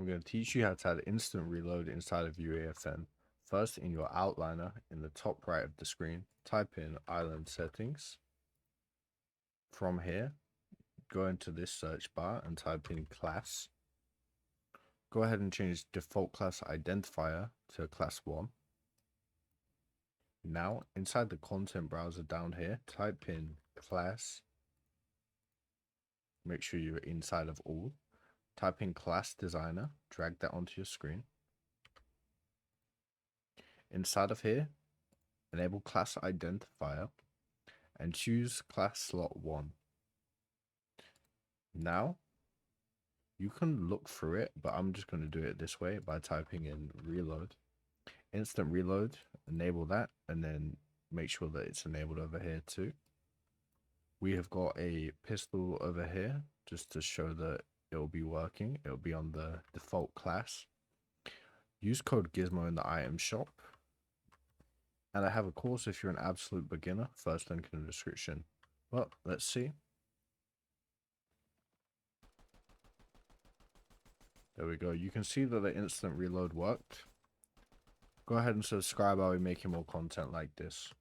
I'm going to teach you how to add instant reload inside of UEFN. First, in your outliner, in the top right of the screen, type in island settings. From here, go into this search bar and type in class. Go ahead and change default class identifier to class 1. Now, inside the content browser down here, type in class. Make sure you're inside of all. Type in class designer, drag that onto your screen. Inside of here, enable class identifier and choose class slot 1. Now, you can look through it, but I'm just going to do it this way by typing in reload. Instant reload, enable that, and then make sure that it's enabled over here too. We have got a pistol over here just to show that it will be working. It will be on the default class. Use code GISMO in the item shop. And I have a course if you're an absolute beginner, first link in the description. Well, let's see. There we go. You can see that the instant reload worked. Go ahead and subscribe. I'll be making more content like this.